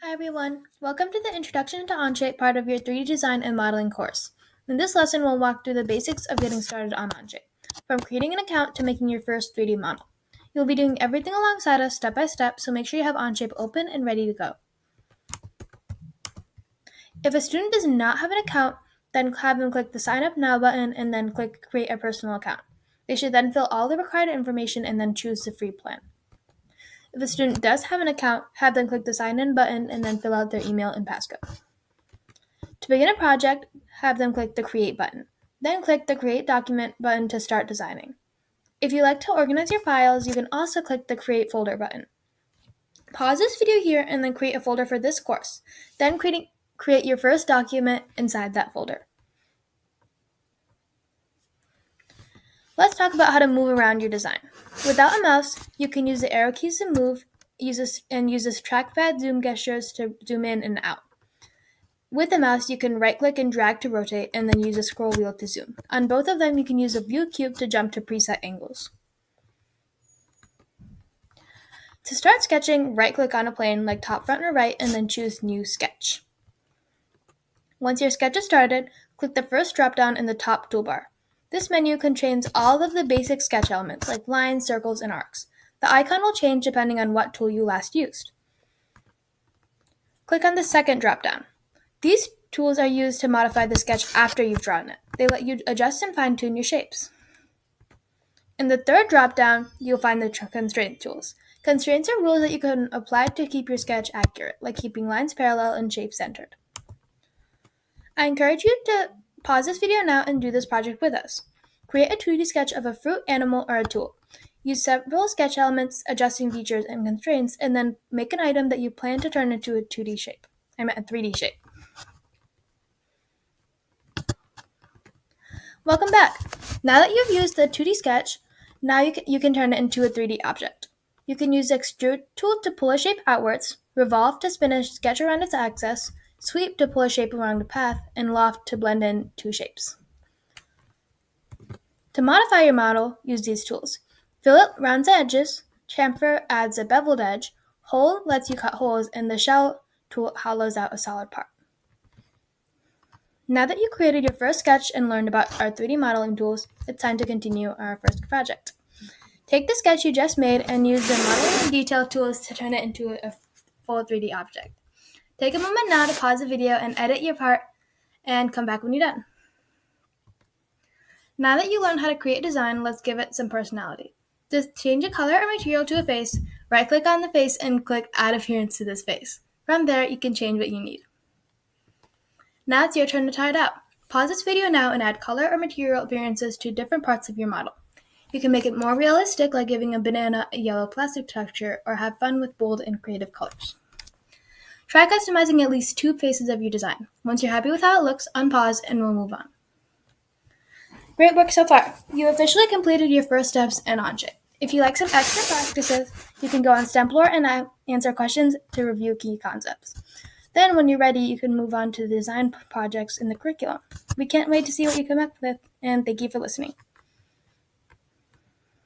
Hi everyone, welcome to the Introduction to Onshape part of your 3D Design and Modeling course. In this lesson, we'll walk through the basics of getting started on Onshape, from creating an account to making your first 3D model. You'll be doing everything alongside us step by step, so make sure you have Onshape open and ready to go. If a student does not have an account, then have them click the Sign Up Now button and then click Create a Personal Account. They should then fill all the required information and then choose the free plan. If a student does have an account, have them click the Sign In button and then fill out their email and passcode. To begin a project, have them click the Create button. Then click the Create Document button to start designing. If you like to organize your files, you can also click the Create Folder button. Pause this video here and then create a folder for this course. Then create your first document inside that folder. Let's talk about how to move around your design. Without a mouse, you can use the arrow keys to move, use this trackpad zoom gestures to zoom in and out. With the mouse, you can right-click and drag to rotate, and then use a scroll wheel to zoom. On both of them, you can use a view cube to jump to preset angles. To start sketching, right-click on a plane like top, front, or right, and then choose New Sketch. Once your sketch is started, click the first drop-down in the top toolbar. This menu contains all of the basic sketch elements like lines, circles, and arcs. The icon will change depending on what tool you last used. Click on the second drop-down. These tools are used to modify the sketch after you've drawn it. They let you adjust and fine-tune your shapes. In the third drop-down, you'll find the constraint tools. Constraints are rules that you can apply to keep your sketch accurate, like keeping lines parallel and shapes centered. I encourage you to pause this video now and do this project with us. Create a 2D sketch of a fruit, animal, or a tool. Use several sketch elements, adjusting features, and constraints, and then make an item that you plan to turn into a 2D shape. I meant a 3D shape. Welcome back! Now that you've used the 2D sketch, now you can turn it into a 3D object. You can use the Extrude tool to pull a shape outwards, Revolve to spin a sketch around its axis, Sweep to pull a shape along the path, and Loft to blend in two shapes. To modify your model, use these tools. Fillet rounds the edges, Chamfer adds a beveled edge, Hole lets you cut holes, and the Shell tool hollows out a solid part. Now that you created your first sketch and learned about our 3D modeling tools, it's time to continue our first project. Take the sketch you just made and use the modeling and detail tools to turn it into a full 3D object. Take a moment now to pause the video and edit your part and come back when you're done. Now that you learned how to create a design, let's give it some personality. Just change a color or material to a face, right-click on the face and click Add Appearance to this face. From there, you can change what you need. Now it's your turn to try it out. Pause this video now and add color or material appearances to different parts of your model. You can make it more realistic, like giving a banana a yellow plastic texture, or have fun with bold and creative colors. Try customizing at least 2 faces of your design. Once you're happy with how it looks, unpause and we'll move on. Great work so far! You officially completed your first steps in Onshape. If you like some extra practices, you can go on Stemplore and answer questions to review key concepts. Then, when you're ready, you can move on to the design projects in the curriculum. We can't wait to see what you come up with, and thank you for listening.